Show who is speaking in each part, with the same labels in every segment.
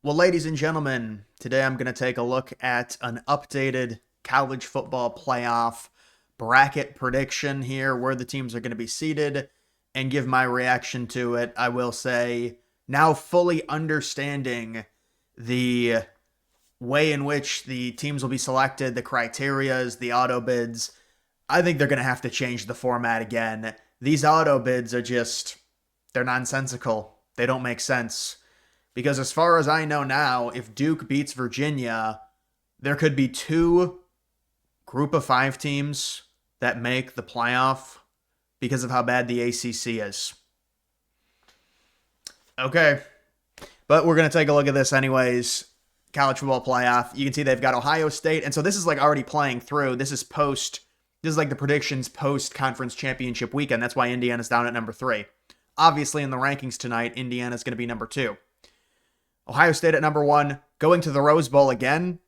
Speaker 1: Well, ladies and gentlemen, today I'm going to take a look at an updated college football playoff bracket prediction here, where the teams are going to be seated, and give my reaction to it. I will say, now fully understanding the way in which the teams will be selected, the criterias, the auto bids, I think they're going to have to change the format again. These auto bids are just, they're nonsensical. They don't make sense. Because as far as I know now, if Duke beats Virginia, there could be two group of five teams that make the playoff because of how bad the ACC is. Okay, but we're going to take a look at this anyways. College football playoff. You can see they've got Ohio State. And so this is like already playing through. This is like the predictions post conference championship weekend. That's why Indiana's down at number 3. Obviously, in the rankings tonight, Indiana's going to be number 2. Ohio State at number 1, going to the Rose Bowl again.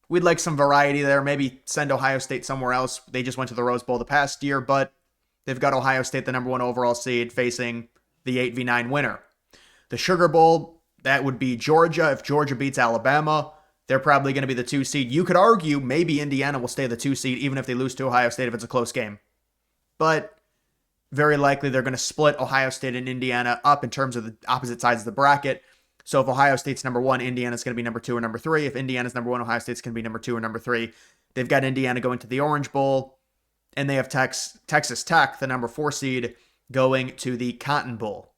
Speaker 1: We'd like some variety there. Maybe send Ohio State somewhere else. They just went to the Rose Bowl the past year, but they've got Ohio State, the number 1 overall seed, facing the 8v9 winner. The Sugar Bowl, that would be Georgia. If Georgia beats Alabama, they're probably going to be the 2 seed. You could argue maybe Indiana will stay the 2 seed even if they lose to Ohio State if it's a close game. But very likely they're going to split Ohio State and Indiana up in terms of the opposite sides of the bracket. So if Ohio State's number 1, Indiana's going to be number 2 or number 3. If Indiana's number 1, Ohio State's going to be number 2 or number 3. They've got Indiana going to the Orange Bowl, and they have Texas Tech, the number 4 seed, going to the Cotton Bowl.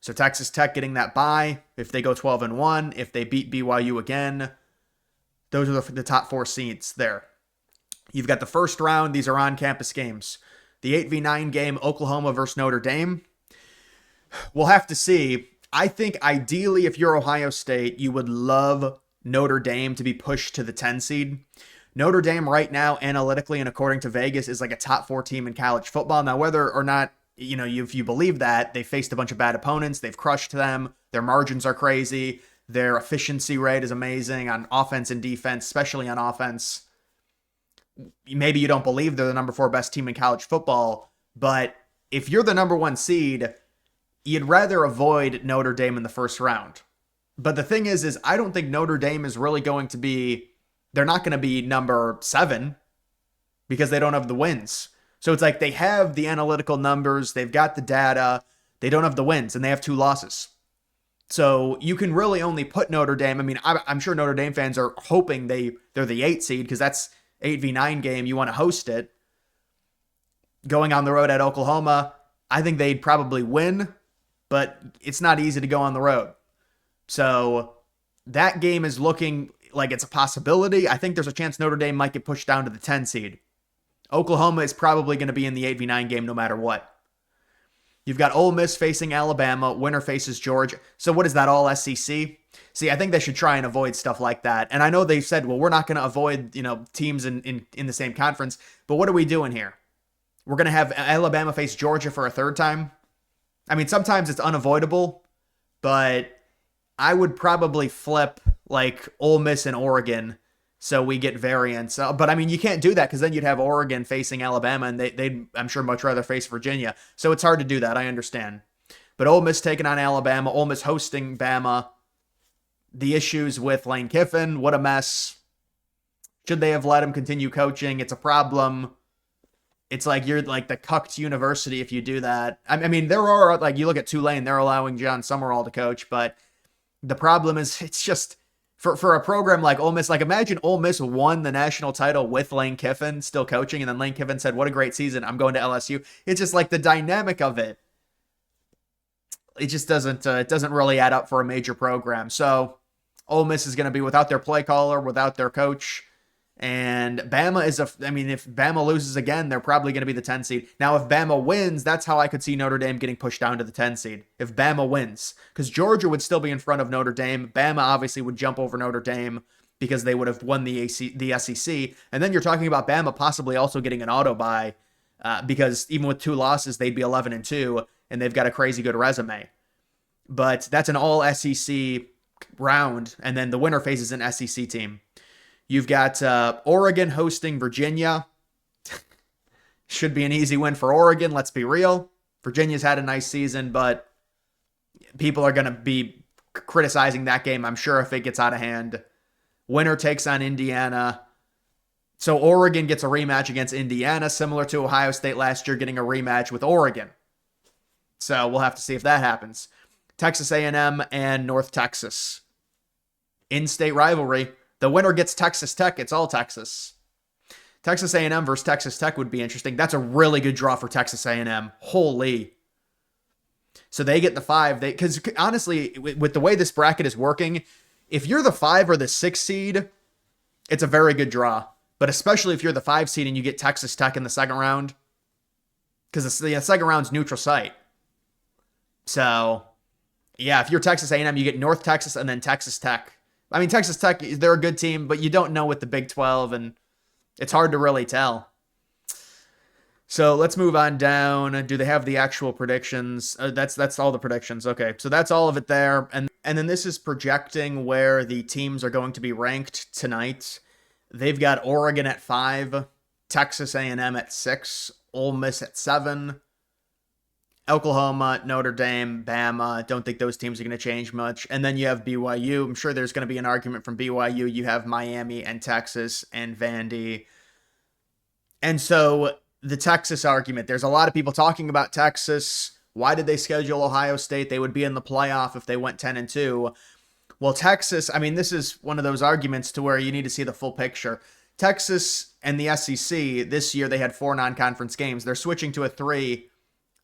Speaker 1: So Texas Tech getting that bye. If they go 12-1, if they beat BYU again, those are the top 4 seeds there. You've got the first round. These are on-campus games. The 8v9 game, Oklahoma versus Notre Dame. We'll have to see. I think ideally, if you're Ohio State, you would love Notre Dame to be pushed to the 10 seed. Notre Dame right now, analytically and according to Vegas, is like a top 4 team in college football. Now, whether or not, if you believe that, they faced a bunch of bad opponents. They've crushed them. Their margins are crazy. Their efficiency rate is amazing on offense and defense, especially on offense. Maybe you don't believe they're the number 4 best team in college football, but if you're the number 1 seed, you'd rather avoid Notre Dame in the first round. But the thing is I don't think Notre Dame is really going to be, they're not going to be number 7 because they don't have the wins. So it's like they have the analytical numbers, they've got the data, they don't have the wins, and they have 2 losses. So you can really only put Notre Dame, I'm sure Notre Dame fans are hoping they're the 8 seed because that's 8v9 game, you want to host it. Going on the road at Oklahoma, I think they'd probably win, but it's not easy to go on the road. So that game is looking like it's a possibility. I think there's a chance Notre Dame might get pushed down to the 10 seed. Oklahoma is probably going to be in the 8v9 game no matter what. You've got Ole Miss facing Alabama. Winner faces Georgia. So what is that, all SEC? See, I think they should try and avoid stuff like that. And I know they've said, well, we're not going to avoid, teams in the same conference. But what are we doing here? We're going to have Alabama face Georgia for a third time? Sometimes it's unavoidable, but I would probably flip like Ole Miss and Oregon so we get variance. But you can't do that because then you'd have Oregon facing Alabama and they'd, I'm sure, much rather face Virginia. So it's hard to do that. I understand. But Ole Miss taking on Alabama, Ole Miss hosting Bama, the issues with Lane Kiffin, what a mess. Should they have let him continue coaching? It's a problem. It's like you're like the cucked university if you do that. There are, like, you look at Tulane, they're allowing John Summerall to coach, but the problem is it's just for a program like Ole Miss, like imagine Ole Miss won the national title with Lane Kiffin still coaching, and then Lane Kiffin said, what a great season, I'm going to LSU. It's just like the dynamic of it. It just doesn't really add up for a major program. So Ole Miss is going to be without their play caller, without their coach. And Bama if Bama loses again, they're probably going to be the 10 seed. Now, if Bama wins, that's how I could see Notre Dame getting pushed down to the 10 seed. If Bama wins, because Georgia would still be in front of Notre Dame. Bama obviously would jump over Notre Dame because they would have won the SEC. And then you're talking about Bama possibly also getting an auto bye because even with 2 losses, they'd be 11-2, and they've got a crazy good resume. But that's an all SEC round, and then the winner faces an SEC team. You've got Oregon hosting Virginia. Should be an easy win for Oregon, let's be real. Virginia's had a nice season, but people are going to be criticizing that game, I'm sure, if it gets out of hand. Winner takes on Indiana. So Oregon gets a rematch against Indiana, similar to Ohio State last year getting a rematch with Oregon. So we'll have to see if that happens. Texas A&M and North Texas. In-state rivalry. The winner gets Texas Tech. It's all Texas. Texas A&M versus Texas Tech would be interesting. That's a really good draw for Texas A&M. Holy. So they get the 5. Because honestly, with the way this bracket is working, if you're the 5 or the 6 seed, it's a very good draw. But especially if you're the 5 seed and you get Texas Tech in the second round, because the second round's neutral site. So, yeah, if you're Texas A&M, you get North Texas and then Texas Tech. I mean, Texas Tech, they're a good team, but you don't know with the Big 12, and it's hard to really tell. So let's move on down. Do they have the actual predictions? That's all the predictions. Okay, so that's all of it there. And then this is projecting where the teams are going to be ranked tonight. They've got Oregon at 5, Texas A&M at 6, Ole Miss at 7, Oklahoma, Notre Dame, Bama. Don't think those teams are going to change much. And then you have BYU. I'm sure there's going to be an argument from BYU. You have Miami and Texas and Vandy. And so the Texas argument, there's a lot of people talking about Texas. Why did they schedule Ohio State? They would be in the playoff if they went 10-2. Well, Texas, I mean, this is one of those arguments to where you need to see the full picture. Texas and the SEC, this year they had 4 non-conference games. They're switching to a 3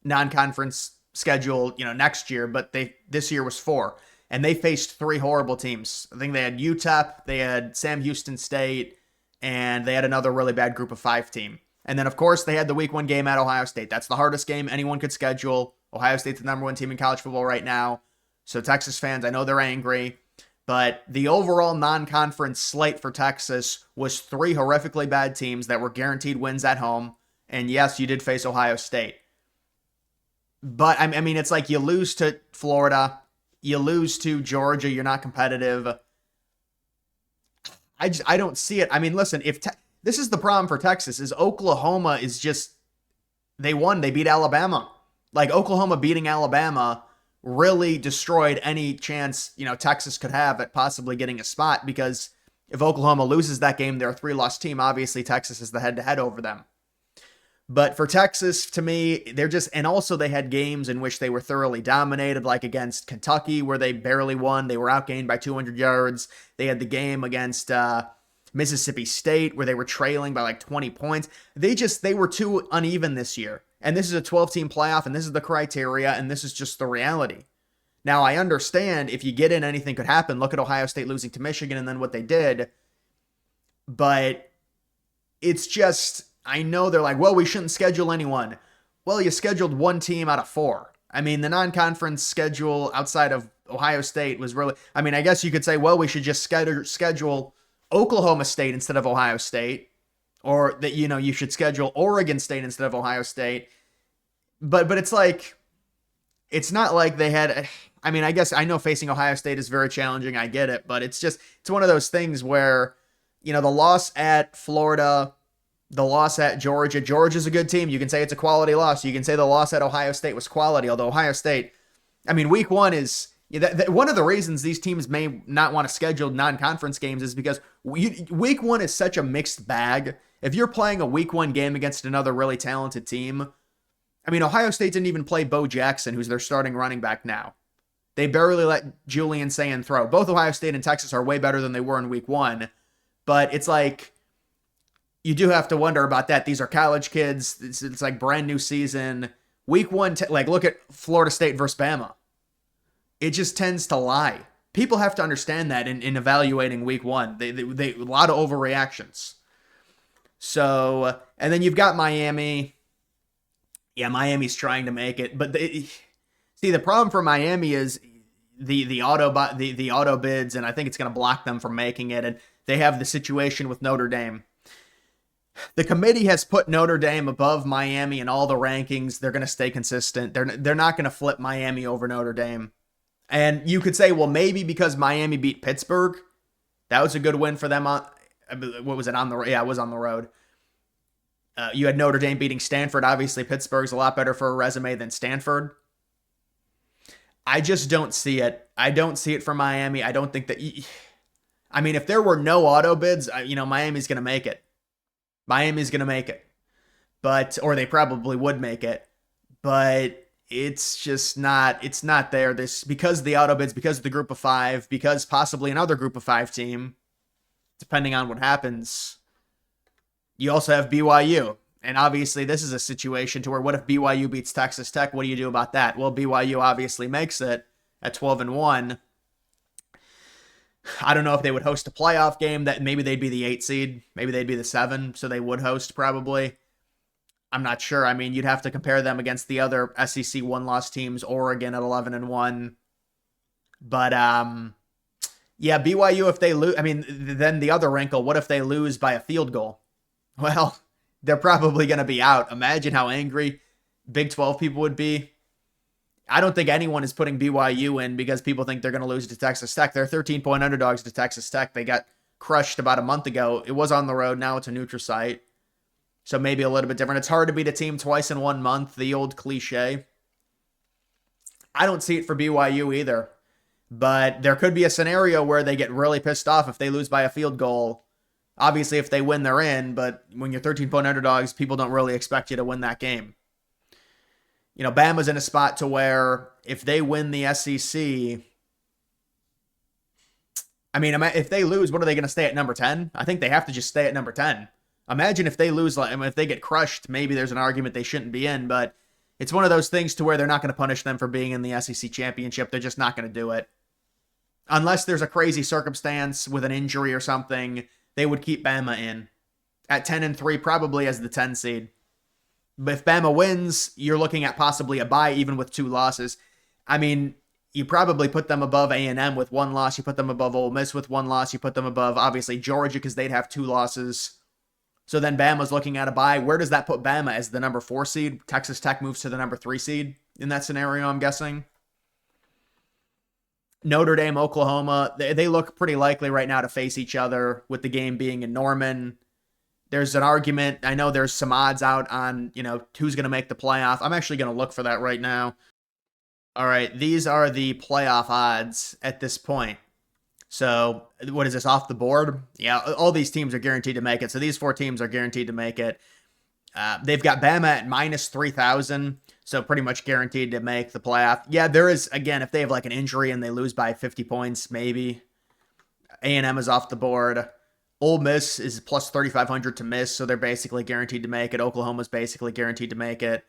Speaker 1: non-conference schedule, next year, but this year was 4. And they faced 3 horrible teams. I think they had UTEP, they had Sam Houston State, and they had another really bad group of 5 team. And then, of course, they had the week 1 game at Ohio State. That's the hardest game anyone could schedule. Ohio State's the number 1 team in college football right now. So Texas fans, I know they're angry. But the overall non-conference slate for Texas was 3 horrifically bad teams that were guaranteed wins at home. And yes, you did face Ohio State. But, I mean, it's like you lose to Florida. You lose to Georgia. You're not competitive. I don't see it. I mean, listen, this is the problem for Texas, is Oklahoma is just, they won. They beat Alabama. Like, Oklahoma beating Alabama really destroyed any chance, Texas could have at possibly getting a spot, because if Oklahoma loses that game, they're a 3-loss team. Obviously, Texas is the head-to-head over them. But for Texas, to me, and also they had games in which they were thoroughly dominated, like against Kentucky, where they barely won. They were outgained by 200 yards. They had the game against Mississippi State, where they were trailing by like 20 points. They were too uneven this year. And this is a 12-team playoff, and this is the criteria, and this is just the reality. Now, I understand if you get in, anything could happen. Look at Ohio State losing to Michigan and then what they did. But it's just, I know they're like, well, we shouldn't schedule anyone. Well, you scheduled 1 team out of 4. I mean, the non-conference schedule outside of Ohio State was really, I mean, I guess you could say, well, we should just schedule Oklahoma State instead of Ohio State. Or that, you should schedule Oregon State instead of Ohio State. But it's like, it's not like they had, I mean, I guess I know facing Ohio State is very challenging. I get it. But it's one of those things where, the loss at Florida, the loss at Georgia. Georgia's a good team. You can say it's a quality loss. You can say the loss at Ohio State was quality. Although Ohio State, I mean, week 1 is, one of the reasons these teams may not want to schedule non-conference games is because week 1 is such a mixed bag. If you're playing a week 1 game against another really talented team, I mean, Ohio State didn't even play Bo Jackson, who's their starting running back now. They barely let Julian Sayin throw. Both Ohio State and Texas are way better than they were in week 1. But it's like, you do have to wonder about that. These are college kids. It's like brand new season. Week 1, look at Florida State versus Bama. It just tends to lie. People have to understand that in evaluating week 1. They a lot of overreactions. So, and then you've got Miami. Yeah, Miami's trying to make it, but see, the problem for Miami is the auto bids, and I think it's going to block them from making it. And they have the situation with Notre Dame. The committee has put Notre Dame above Miami in all the rankings. They're going to stay consistent. They're not going to flip Miami over Notre Dame. And you could say, well, maybe because Miami beat Pittsburgh, that was a good win for them. What was it on the road? Yeah, it was on the road. You had Notre Dame beating Stanford. Obviously, Pittsburgh's a lot better for a resume than Stanford. I just don't see it. I don't see it for Miami. I don't think that. I mean, if there were no auto bids, Miami's going to make it. Miami's going to make it. But, or they probably would make it. But it's just not, it's not there. This, because of the auto bids, because of the group of five, because possibly another group of five team, depending on what happens. You also have BYU. And obviously, this is a situation to where what if BYU beats Texas Tech? What do you do about that? Well, BYU obviously makes it at 12-1. I don't know if they would host a playoff game. That maybe they'd be the 8 seed, maybe they'd be the 7, so they would host probably. I'm not sure. I mean, you'd have to compare them against the other SEC one-loss teams, Oregon at 11-1. But yeah, BYU if they lose. I mean, then the other wrinkle: what if they lose by a field goal? Well, they're probably going to be out. Imagine how angry Big 12 people would be. I don't think anyone is putting BYU in because people think they're going to lose to Texas Tech. They're 13-point underdogs to Texas Tech. They got crushed about a month ago. It was on the road. Now it's a neutral site. So maybe a little bit different. It's hard to beat a team twice in 1 month, the old cliche. I don't see it for BYU either. But there could be a scenario where they get really pissed off if they lose by a field goal. Obviously, if they win, they're in. But when you're 13-point underdogs, people don't really expect you to win that game. Bama's in a spot to where if they win the SEC, I mean, if they lose, what are they going to stay at number 10? I think they have to just stay at number 10. Imagine if they lose, if they get crushed, maybe there's an argument they shouldn't be in, but it's one of those things to where they're not going to punish them for being in the SEC championship. They're just not going to do it. Unless there's a crazy circumstance with an injury or something, they would keep Bama in at 10-3, probably as the 10 seed. But if Bama wins, you're looking at possibly a bye even with 2 losses. I mean, you probably put them above A&M with 1 loss. You put them above Ole Miss with 1 loss. You put them above, obviously, Georgia because they'd have 2 losses. So then Bama's looking at a bye. Where does that put Bama as the number 4 seed? Texas Tech moves to the number 3 seed in that scenario, I'm guessing. Notre Dame, Oklahoma, they look pretty likely right now to face each other with the game being in Norman. There's an argument. I know there's some odds out on, who's going to make the playoff. I'm actually going to look for that right now. All right, these are the playoff odds at this point. So, what is this, off the board? Yeah, all these teams are guaranteed to make it. So, these 4 teams are guaranteed to make it. They've got Bama at minus 3,000, so pretty much guaranteed to make the playoff. Yeah, there is, again, if they have like an injury and they lose by 50 points, maybe. A&M is off the board. Ole Miss is plus 3,500 to miss, so they're basically guaranteed to make it. Oklahoma's basically guaranteed to make it.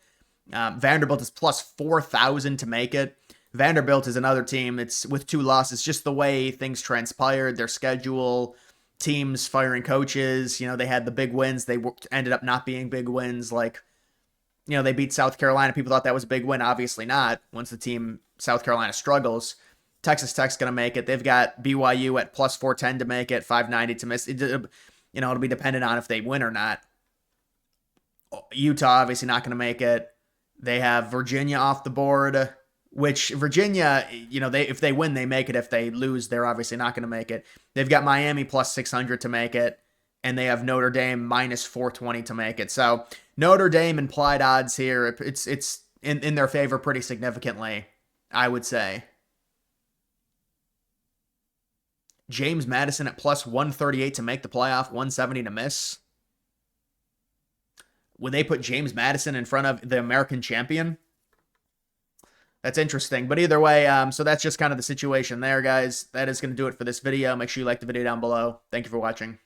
Speaker 1: Vanderbilt is plus 4,000 to make it. Vanderbilt is another team. It's with 2 losses. Just the way things transpired, their schedule, teams firing coaches. They had the big wins. They ended up not being big wins. They beat South Carolina. People thought that was a big win. Obviously not. Once the team, South Carolina, struggles. Texas Tech's going to make it. They've got BYU at plus 410 to make it, 590 to miss. It'll be dependent on if they win or not. Utah obviously not going to make it. They have Virginia off the board, which Virginia, if they win, they make it. If they lose, they're obviously not going to make it. They've got Miami plus 600 to make it, and they have Notre Dame minus 420 to make it. So Notre Dame implied odds here, it's in their favor pretty significantly, I would say. James Madison at plus 138 to make the playoff, 170 to miss. Would they put James Madison in front of the American champion? That's interesting. But either way, so that's just kind of the situation there, guys. That is going to do it for this video. Make sure you like the video down below. Thank you for watching.